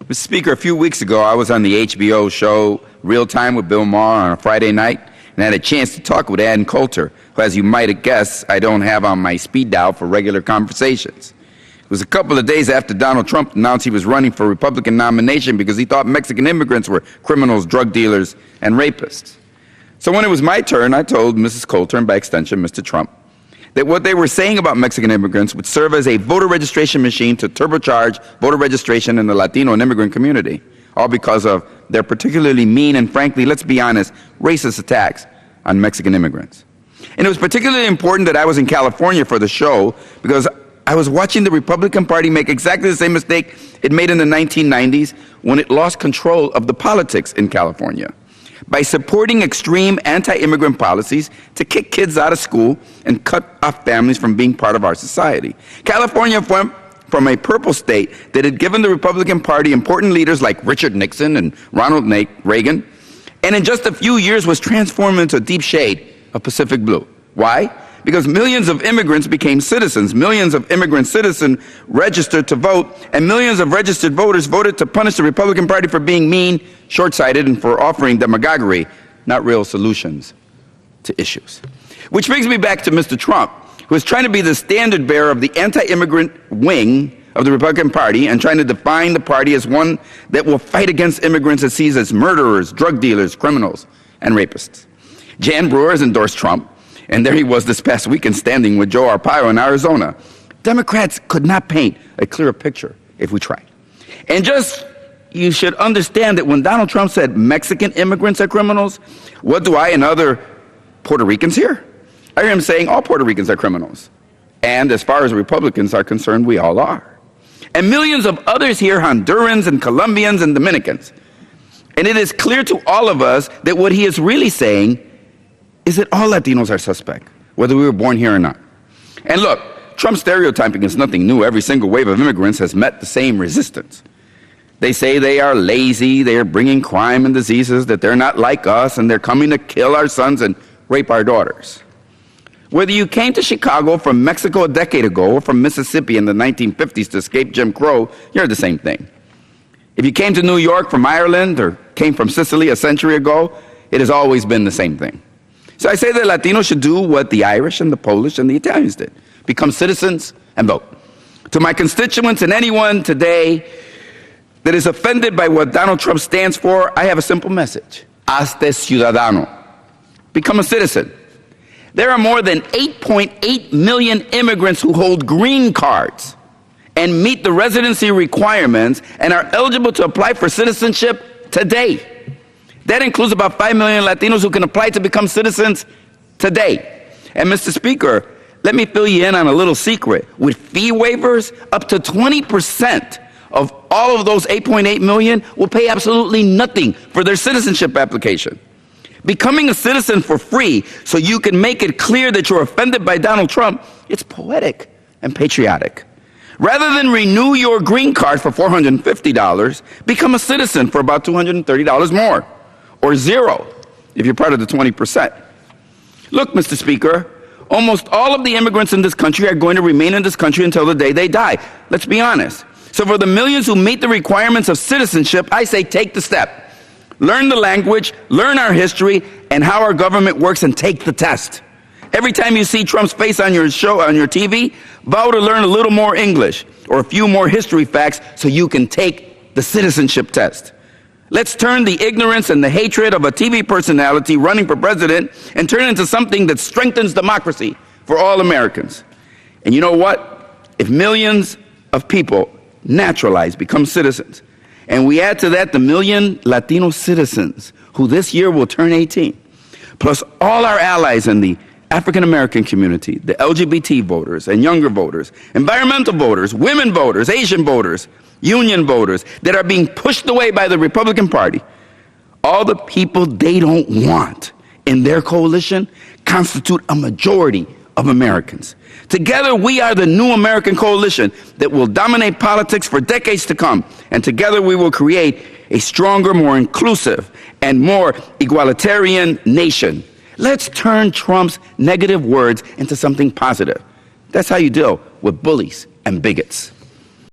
Mr. Speaker, a few weeks ago, I was on the HBO show Real Time with Bill Maher on a Friday night, and I had a chance to talk with Ann Coulter, who, as you might have guessed, I don't have on my speed dial for regular conversations. It was a couple of days after Donald Trump announced he was running for Republican nomination because he thought Mexican immigrants were criminals, drug dealers, and rapists. So when it was my turn, I told Mrs. Coulter, and by extension, Mr. Trump, that what they were saying about Mexican immigrants would serve as a voter registration machine to turbocharge voter registration in the Latino and immigrant community, all because of their particularly mean and, frankly, let's be honest, racist attacks on Mexican immigrants. And it was particularly important that I was in California for the show because I was watching the Republican Party make exactly the same mistake it made in the 1990s when it lost control of the politics in California, by supporting extreme anti-immigrant policies to kick kids out of school and cut off families from being part of our society. California went from a purple state that had given the Republican Party important leaders like Richard Nixon and Ronald Reagan, and in just a few years was transformed into a deep shade of Pacific blue. Why? Because millions of immigrants became citizens, millions of immigrant citizens registered to vote, and millions of registered voters voted to punish the Republican Party for being mean, short-sighted, and for offering demagoguery, not real solutions to issues. Which brings me back to Mr. Trump, who is trying to be the standard bearer of the anti-immigrant wing of the Republican Party and trying to define the party as one that will fight against immigrants it sees as murderers, drug dealers, criminals, and rapists. Jan Brewer has endorsed Trump, and there he was this past weekend standing with Joe Arpaio in Arizona. Democrats could not paint a clearer picture if we tried. And just, you should understand that when Donald Trump said Mexican immigrants are criminals, what do I and other Puerto Ricans hear? I hear him saying all Puerto Ricans are criminals. And as far as Republicans are concerned, we all are. And millions of others hear Hondurans and Colombians and Dominicans. And it is clear to all of us that what he is really saying is that all Latinos are suspect, whether we were born here or not. And look, Trump's stereotyping is nothing new. Every single wave of immigrants has met the same resistance. They say they are lazy, they are bringing crime and diseases, that they're not like us, and they're coming to kill our sons and rape our daughters. Whether you came to Chicago from Mexico a decade ago or from Mississippi in the 1950s to escape Jim Crow, you're the same thing. If you came to New York from Ireland or came from Sicily a century ago, it has always been the same thing. So I say that Latinos should do what the Irish and the Polish and the Italians did, become citizens and vote. To my constituents and anyone today that is offended by what Donald Trump stands for, I have a simple message. Hazte, Ciudadano. Become a citizen. There are more than 8.8 million immigrants who hold green cards and meet the residency requirements and are eligible to apply for citizenship today. That includes about 5 million Latinos who can apply to become citizens today. And Mr. Speaker, let me fill you in on a little secret. With fee waivers, up to 20% of all of those 8.8 million will pay absolutely nothing for their citizenship application. Becoming a citizen for free so you can make it clear that you're offended by Donald Trump, it's poetic and patriotic. Rather than renew your green card for $450, become a citizen for about $230 more. Or zero, if you're part of the 20%. Look, Mr. Speaker, almost all of the immigrants in this country are going to remain in this country until the day they die. Let's be honest. So for the millions who meet the requirements of citizenship, I say take the step. Learn the language, learn our history, and how our government works, and take the test. Every time you see Trump's face on your show, on your TV, vow to learn a little more English or a few more history facts so you can take the citizenship test. Let's turn the ignorance and the hatred of a TV personality running for president and turn it into something that strengthens democracy for all Americans. And you know what? If millions of people naturalize, become citizens, and we add to that the million Latino citizens who this year will turn 18, plus all our allies in the African-American community, the LGBT voters and younger voters, environmental voters, women voters, Asian voters, union voters that are being pushed away by the Republican Party, all the people they don't want in their coalition constitute a majority of Americans. Together, we are the new American coalition that will dominate politics for decades to come. And together, we will create a stronger, more inclusive, and more egalitarian nation. Let's turn Trump's negative words into something positive. That's how you deal with bullies and bigots.